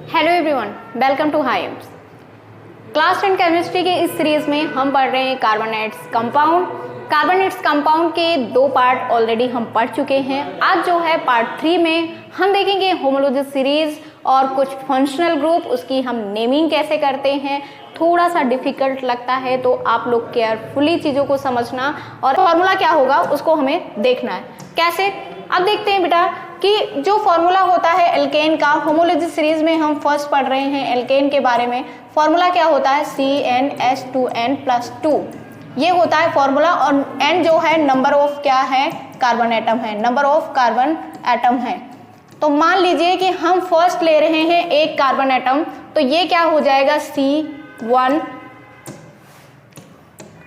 Hello everyone, welcome to Hymes. Class 10 chemistry के इस series में हम पढ़ रहे हैं कार्बोनेट्स कंपाउंड। कार्बोनेट्स कंपाउंड के दो पार्ट ऑलरेडी हम पढ़ चुके हैं। आज जो है पार्ट 3 में हम देखेंगे होमोलॉजी सीरीज और कुछ फंक्शनल ग्रुप, उसकी हम नेमिंग कैसे करते हैं। थोड़ा सा डिफिकल्ट लगता है तो आप लोग केयरफुली चीज़ों को समझना और फॉर्मूला क्या होगा उसको हमें देखना है। कैसे, अब देखते हैं बेटा कि जो फॉर्मूला होता है एल्केन का, होमोलॉजी सीरीज में हम फर्स्ट पढ़ रहे हैं एल्केन के बारे में। फॉर्मूला क्या होता है CnH2n+2, ये होता है फॉर्मूला। और n जो है नंबर ऑफ क्या है, कार्बन एटम है, नंबर ऑफ कार्बन एटम है। तो मान लीजिए कि हम फर्स्ट ले रहे हैं एक कार्बन एटम, तो ये क्या हो जाएगा C1,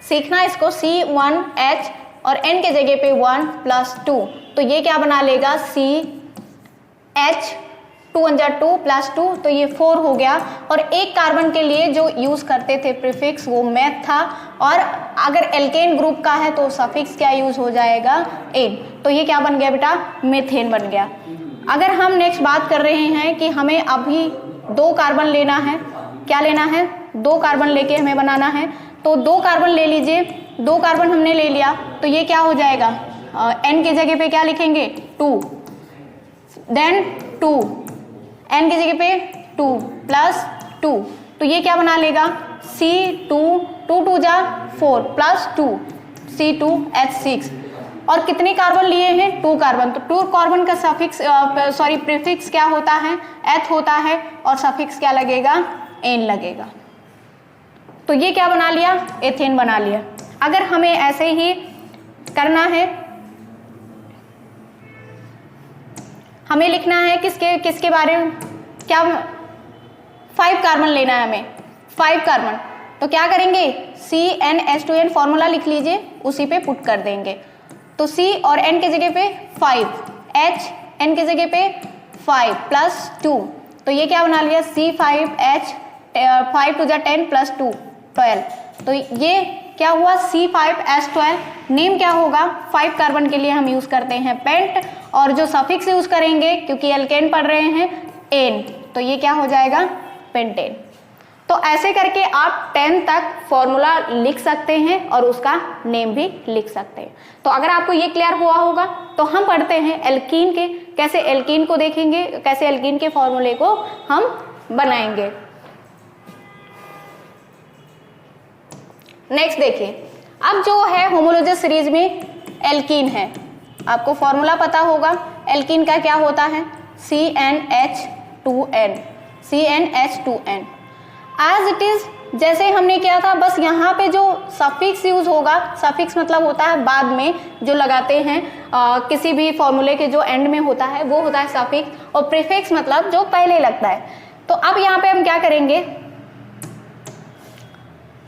सीखना इसको, C1H और n के जगह पे 1+2, तो ये क्या बना लेगा CH, 2 × 2 +2, तो ये 4 हो गया। और एक कार्बन के लिए जो यूज करते थे प्रीफिक्स वो मेथ था, और अगर एल्केन ग्रुप का है तो सफिक्स क्या यूज हो जाएगा, एन। तो ये क्या बन गया बेटा, मेथेन बन गया। अगर हम नेक्स्ट बात कर रहे हैं कि हमें अभी 2 कार्बन लेना है, क्या लेना है, 2 कार्बन लेके हमें बनाना है, तो 2 कार्बन ले लीजिए। 2 कार्बन हमने ले लिया तो ये क्या हो जाएगा, n की जगह पे क्या लिखेंगे 2, देन 2, n की जगह पे 2 +2, तो ये क्या बना लेगा C2, 2 × 2 = 4 +2 C2H6। और कितने कार्बन लिए हैं, 2 कार्बन, तो 2 कार्बन का सफिक्स प्रीफिक्स क्या होता है, एथ होता है, और सफिक्स क्या लगेगा, एन लगेगा। तो ये क्या बना लिया, एथेन बना लिया। अगर हमें ऐसे ही करना है, हमें लिखना है किसके बारे में, क्या 5 कार्बन लेना है हमें, 5 कार्बन, तो क्या करेंगे CnH2n फॉर्मूला लिख लीजिए, उसी पे पुट कर देंगे। तो C और n के जगह पे 5, H n के जगह पे 5 +2, तो ये क्या बना लिया C5H, 5 × 2 = 10 +2 12, तो ये क्या हुआ C5H12। नेम क्या होगा, 5 कार्बन के लिए हम यूज करते हैं पेंट, और जो सफिक्स यूज करेंगे क्योंकि एल्केन पढ़ रहे हैं एन, तो ये क्या हो जाएगा, पेंटेन। तो ऐसे करके आप 10 तक फॉर्मूला लिख सकते हैं और उसका नेम भी लिख सकते हैं। तो अगर आपको ये क्लियर हुआ होगा तो हम पढ़ते हैं एल्कीन के, कैसे एल्कीन को देखेंगे, कैसे एल्कीन के फॉर्मूले को हम बनाएंगे। नेक्स्ट देखिए, अब जो है होमोलॉजी सीरीज में एल्कीन है, आपको फॉर्मूला पता होगा एल्कीन का क्या होता है, CnH2n, CnH2n as it is जैसे हमने किया था, बस यहाँ पे जो सफिक्स यूज होगा, सफिक्स मतलब होता है बाद में जो लगाते हैं, किसी भी फॉर्मूले के जो एंड में होता है वो होता है सफिक्स, और प्रीफिक्स मतलब जो पहले लगता है। तो अब यहाँ पे हम क्या करेंगे,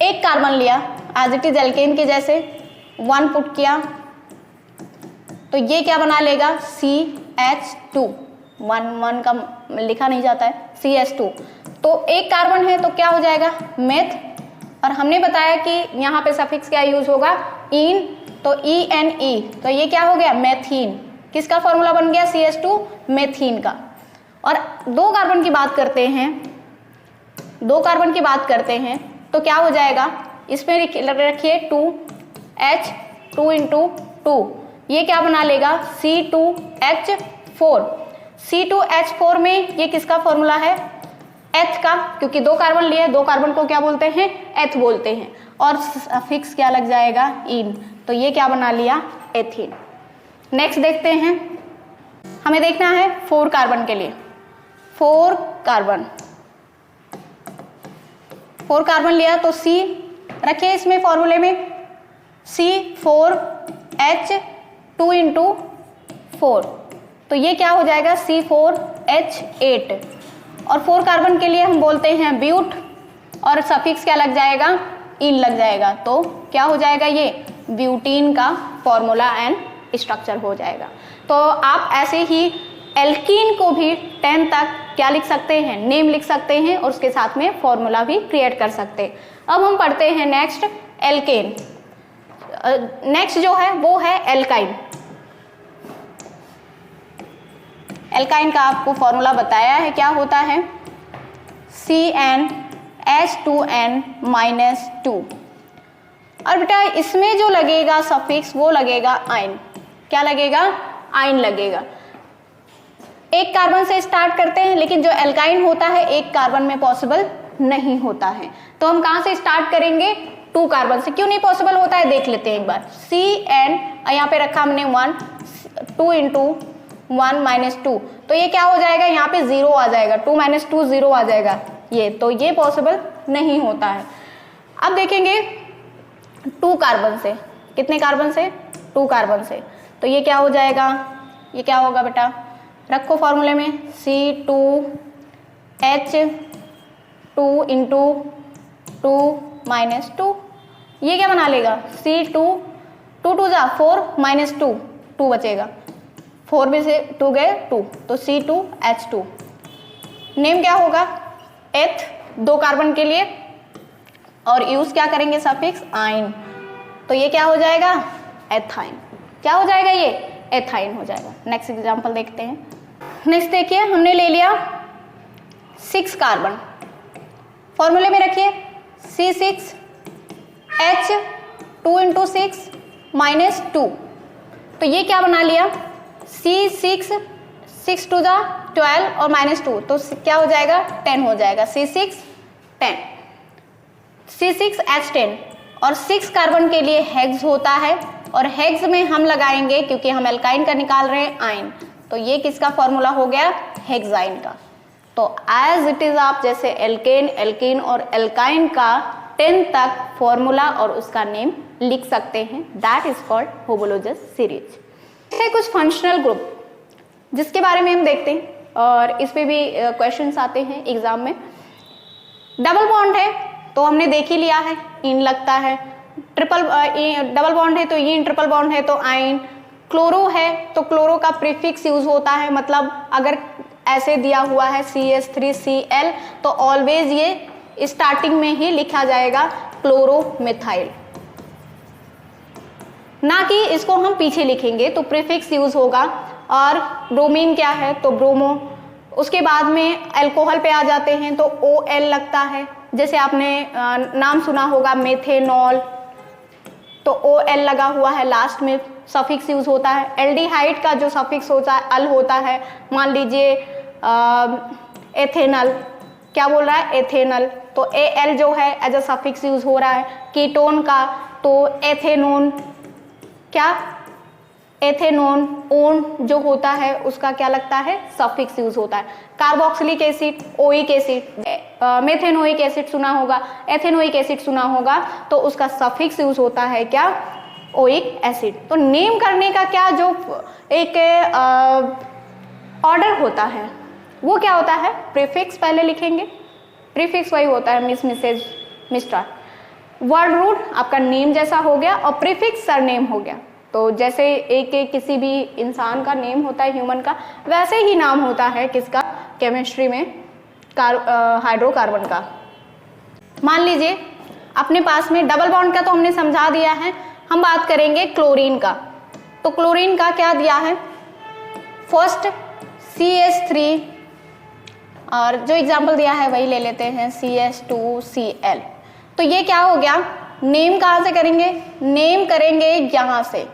एक कार्बन लिया एज इट इज एल्केन के जैसे, 1 पुट किया, तो ये क्या बना लेगा CH2, 1 का लिखा नहीं जाता है, CH2। तो एक कार्बन है तो क्या हो जाएगा मेथ, और हमने बताया कि यहाँ पे सफिक्स क्या यूज होगा, इन, तो ENE, तो ये क्या हो गया मेथीन। किसका फॉर्मूला बन गया CH2, मेथीन का। और 2 कार्बन की बात करते हैं, 2 कार्बन की बात करते हैं तो क्या हो जाएगा, इसमें रखिए 2H, 2 × 2, ये क्या बना लेगा C2H4। C2H4 में ये किसका फॉर्मूला है, एथ का, क्योंकि 2 कार्बन लिए, 2 कार्बन को क्या बोलते हैं, एथ बोलते हैं, और सफिक्स क्या लग जाएगा, इन, तो ये क्या बना लिया, एथीन। नेक्स्ट देखते हैं, हमें देखना है 4 कार्बन के लिए, 4 कार्बन लिया तो C रखिए इसमें फॉर्मूले में C4H, 2 × 4, तो ये क्या हो जाएगा C4H8। और 4 कार्बन के लिए हम बोलते हैं ब्यूट, और सफिक्स क्या लग जाएगा, इन लग जाएगा, तो क्या हो जाएगा, ये ब्यूटीन का फॉर्मूला एंड स्ट्रक्चर हो जाएगा। तो आप ऐसे ही एल्कीन को भी 10 तक क्या लिख सकते हैं, नेम लिख सकते हैं, और उसके साथ में फॉर्मूला भी क्रिएट कर सकते हैं। अब हम पढ़ते हैं नेक्स्ट एल्केन। नेक्स्ट जो है वो है एल्काइन। एल्काइन का आपको फॉर्मूला बताया है क्या होता है, CnH2n-2। और बेटा इसमें जो लगेगा सफिक्स वो लगेगा आइन। क्या लगेगा? आइन लगेगा। एक कार्बन से स्टार्ट करते हैं, लेकिन जो एल्काइन होता है एक कार्बन में पॉसिबल नहीं होता है। तो हम कहां से स्टार्ट करेंगे? 2 कार्बन से। क्यों नहीं पॉसिबल होता है देख लेते हैं एक बार। Cn यहाँ पे रखा हमने 1, 2 × 1 - 2, तो ये क्या हो जाएगा? यहाँ पे 0 आ जाएगा। 2 - 2 0 आ जाएगा ये, तो ये पॉसिबल नहीं होता है। अब देखेंगे 2 कार्बन से। कितने कार्बन से? 2 कार्बन से। तो ये क्या हो जाएगा? ये क्या होगा बेटा? रखो फॉर्मूले में C2H2 × 2 - 2। ये क्या बना लेगा? C2 2 2 जा 4 - 2 2 बचेगा। 4 में से 2 गए 2, तो C2H2। नेम क्या होगा? एथ, 2 कार्बन के लिए, और यूज क्या करेंगे? सफिक्स आइन। तो ये क्या हो जाएगा? एथाइन। क्या हो जाएगा? ये एथाइन हो जाएगा। नेक्स्ट एग्जांपल देखते हैं। नेक्स्ट देखिए, हमने ले लिया 6 कार्बन। फॉर्मूले में रखिए C6H2 × 6 - 2। तो ये क्या बना लिया? C6 6 2 जा 12 और -2, तो क्या हो जाएगा? 10 हो जाएगा। C6 10, C6H10। और 6 कार्बन के लिए हेक्स होता है, और हेक्स में हम लगाएंगे क्योंकि हम एल्काइन का निकाल रहे हैं आइन। तो ये किसका फॉर्मूला हो गया? हेक्साइन का। तो एज इट इज आप जैसे एल्केन, एल्कीन और एल्काइन का 10 तक फॉर्मूला और उसका नेम लिख सकते हैं। That is called homologous series. है कुछ फंक्शनल ग्रुप जिसके बारे में हम देखते हैं, और इस पे भी क्वेश्चंस आते हैं एग्जाम में। डबल बॉन्ड है तो हमने देख ही लिया है, इन लगता है। डबल बॉन्ड है तो इन, ट्रिपल बॉन्ड है तो आइन। क्लोरो है तो क्लोरो का प्रीफिक्स यूज होता है, मतलब अगर ऐसे दिया हुआ है CH3Cl तो ऑलवेज ये स्टार्टिंग में ही लिखा जाएगा क्लोरोमिथाइल, ना कि इसको हम पीछे लिखेंगे तो प्रीफिक्स यूज होगा। और ब्रोमीन क्या है? तो ब्रोमो। उसके बाद में अल्कोहल पे आ जाते हैं तो OL लगता है। जैसे आपने नाम सुना होगा मेथेनॉल, तो OL लगा हुआ है लास्ट में, सफिक्स यूज होता है। एल्डिहाइड का जो सफिक्स होता है अल होता है। मान लीजिए एथेनल, क्या बोल रहा है? एथेनल, तो AL जो है एज अ सफिक्स यूज हो रहा है। कीटोन का तो एथेनोन, क्या? एथेनोन। ओन जो होता है उसका क्या लगता है? सफिक्स यूज होता है। Carboxylic acid, oic acid, methanoic acid सुना होगा, एथेनोइक एसिड सुना होगा, तो उसका सफिक्स यूज होता है क्या? Oic acid. तो नेम करने का क्या जो एक ऑर्डर होता है वो क्या होता है? प्रीफिक्स पहले लिखेंगे, प्रीफिक्स वही होता है miss, Mrs, mister. Word root आपका नेम जैसा हो गया, और प्रीफिक्स सरनेम हो गया। तो जैसे एक किसी भी इंसान का नेम होता है ह्यूमन का, वैसे ही नाम होता है किसका? केमिस्ट्री में हाइड्रोकार्बन का। मान लीजिए अपने पास में डबल बॉन्ड का तो हमने समझा दिया है, हम बात करेंगे क्लोरीन का। तो क्लोरीन का क्या दिया है? फर्स्ट CH3, और जो एग्जाम्पल दिया है वही ले लेते हैं, CH2Cl। तो ये क्या हो गया? नेम कहाँ से करेंगे? नेम करेंगे यहाँ से।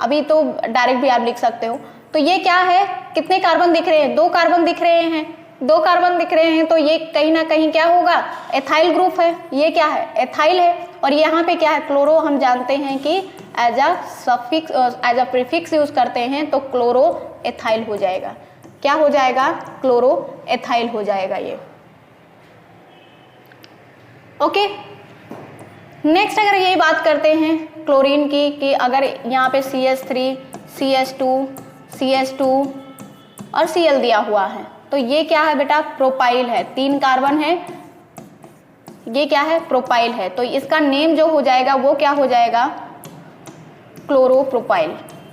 अभी तो डायरेक्ट भी आप लिख सकते हो। तो ये क्या है? कितने कार्बन दिख रहे हैं? 2 कार्बन दिख रहे हैं। 2 कार्बन दिख रहे हैं तो ये कहीं ना कहीं क्या होगा? एथाइल ग्रुप है। ये क्या है? एथाइल है। और यहाँ पे क्या है? क्लोरो। हम जानते हैं कि as a suffix, as a prefix use करते हैं, तो क्लोरो एथाइल हो जाएगा। क्या हो जाएगा? क्लोरो एथाइल हो जाएगा ये। ओके, नेक्स्ट अगर यही बात करते हैं क्लोरीन की, कि अगर यहाँ पे CH3, CH2, CH2 और Cl दिया हुआ है, तो ये क्या है बेटा? प्रोपाइल है। 3 कार्बन है, ये क्या है? प्रोपाइल है। तो इसका नेम जो हो जाएगा वो क्या हो जाएगा? क्लोरोप्रोपाइल।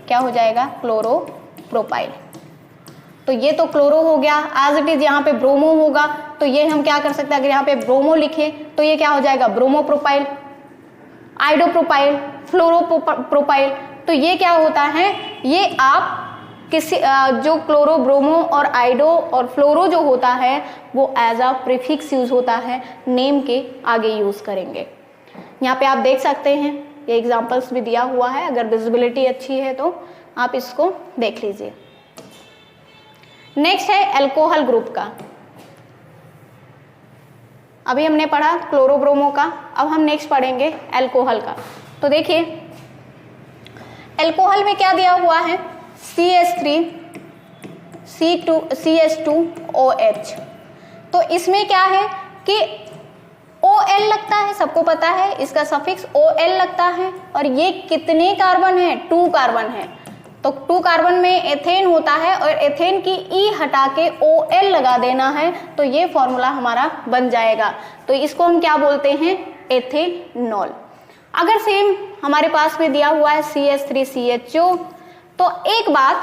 क्या हो जाएगा? क्लोरोप्रोपाइल। तो ये तो क्लोरो हो गया। एज इट इज यहाँ पे ब्रोमो होगा, तो ये हम क्या कर सकते हैं? अगर यहाँ पे ब्रोमो लिखे तो ये क्या हो जाएगा? ब्रोमोप्रोपाइल, आइडोप्रोपाइल, फ्लोरोप्रोपाइल। तो ये क्या होता है? ये आप किसी जो क्लोरो, ब्रोमो और आइडो और फ्लोरो जो होता है वो एज अ प्रीफिक्स यूज होता है, नेम के आगे यूज करेंगे। यहाँ पे आप देख सकते हैं, ये एग्जांपल्स भी दिया हुआ है, अगर विजिबिलिटी अच्छी है तो आप इसको देख लीजिए। नेक्स्ट है अल्कोहल ग्रुप का। अभी हमने पढ़ा क्लोरोब्रोमो का, अब हम नेक्स्ट पढ़ेंगे अल्कोहल का। तो देखिए अल्कोहल में क्या दिया हुआ है, CH3 CH2OH। तो इसमें क्या है कि OL लगता है, सबको पता है, इसका सफिक्स OL लगता है। और ये कितने कार्बन है, 2 कार्बन है। तो 2 कार्बन में एथेन होता है और एथेन की E हटा के OL लगा देना है, तो ये फॉर्मूला हमारा बन जाएगा। तो इसको हम क्या बोलते हैं, एथेनॉल। अगर सेम हमारे पास में दिया हुआ है CH3CHO, तो एक बात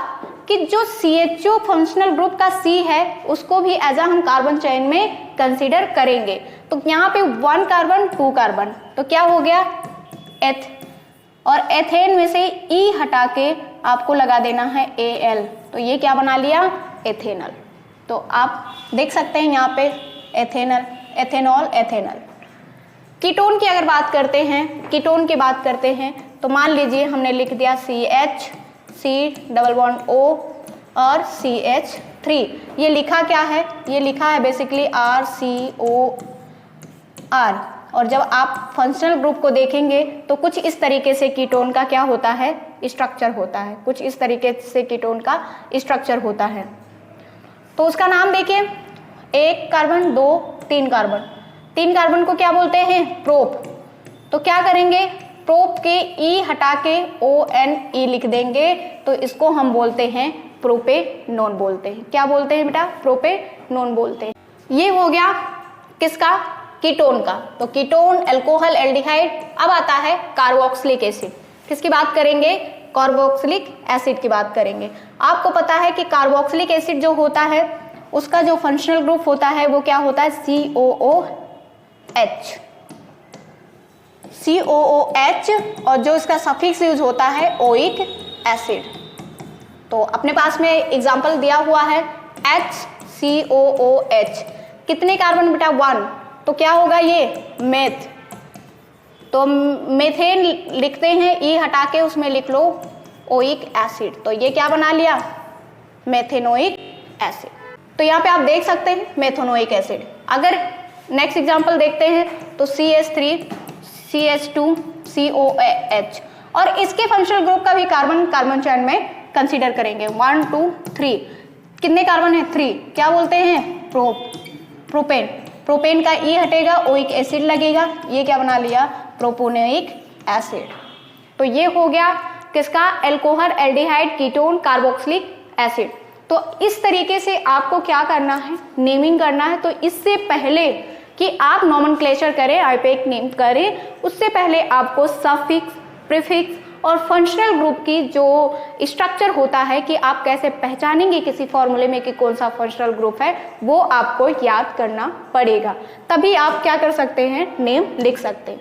कि जो CHO फंक्शनल ग्रुप का C है उसको भी एज हम कार्बन चेन में कंसीडर करेंगे। तो यहाँ पे 1 कार्बन 2 कार्बन, तो क्या हो गया एथ, और एथेन में से E हटा के आपको लगा देना है Al, तो ये क्या बना लिया, एथेनॉल। तो आप देख सकते हैं यहाँ पे एथेनॉल, एथेनॉल, एथेनॉल। कीटोन की अगर बात करते हैं, कीटोन की बात करते हैं, तो मान लीजिए हमने लिख दिया CH, C double bond O और CH3। ये लिखा क्या है, ये लिखा है बेसिकली RCOR। और जब आप फंक्शनल ग्रुप को देखेंगे तो कुछ इस तरीके से कीटोन का क्या होता है, स्ट्रक्चर होता है, कुछ इस तरीके से कीटोन का स्ट्रक्चर होता है। तो उसका नाम देखिए, 1 कार्बन 2 3 कार्बन, 3 कार्बन को क्या बोलते हैं, प्रोप। तो क्या करेंगे, प्रोप के E हटा के ONE लिख देंगे, तो इसको हम बोलते हैं प्रोपेनोन बोलते हैं। क्या बोलते हैं बेटा, प्रोपेनोन बोलते हैं। ये हो गया किसका, कीटोन का। तो कीटोन, अल्कोहल, एल्डिहाइड। अब आता है कार्बोक्सिलिक एसिड। किसकी बात करेंगे, कार्बोक्सिलिक एसिड की बात करेंगे। आपको पता है कि कार्बोक्सिलिक एसिड जो होता है उसका जो फंक्शनल ग्रुप होता है वो क्या होता है, COOH। COOH, और जो इसका सफिक्स यूज होता है ओइक एसिड। तो अपने पास में एग्जांपल दिया हुआ है HCOOH। कितने कार्बन बेटा, 1, तो क्या होगा ये मेथ। तो मेथेन लिखते हैं, E हटा के उसमें लिख लो ओइक एसिड, तो ये क्या बना लिया, मेथेनोइक एसिड। तो यहाँ पे आप देख सकते हैं मेथेनोइक एसिड। अगर नेक्स्ट एग्जांपल देखते हैं तो CH3 CH2 COH, और इसके फंक्शनल ग्रुप का भी कार्बन चेन में कंसीडर करेंगे। 1 2 3, कितने कार्बन है, 3, क्या बोलते हैं, प्रोपेन। प्रोपेन का E हटेगा, ओइक एसिड लगेगा, ये क्या बना लिया, प्रोपोनोइक एसिड। तो ये हो गया किसका, alcohol, aldehyde, ketone, carboxylic acid. तो इस तरीके से आपको क्या करना है, नेमिंग करना है। तो इससे पहले कि आप नॉमेनक्लेचर करें, आईपीएक नेम करें, उससे पहले आपको सफिक्स, प्रीफिक्स और फंक्शनल ग्रुप की जो स्ट्रक्चर होता है कि आप कैसे पहचानेंगे किसी फॉर्मूले में कि कौन सा फंक्शनल ग्रुप है, वो आपको याद करना पड़ेगा। तभी आप क्या कर सकते हैं, नेम लिख सकते हैं।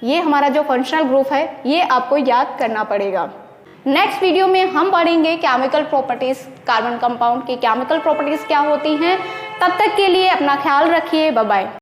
ये हमारा जो फंक्शनल ग्रुप है ये आपको याद करना पड़ेगा। नेक्स्ट वीडियो में हम पढ़ेंगे केमिकल प्रॉपर्टीज कार्बन कंपाउंड की, केमिकल प्रॉपर्टीज क्या होती हैं। तब तक के लिए अपना ख्याल रखिए, बाय बाय।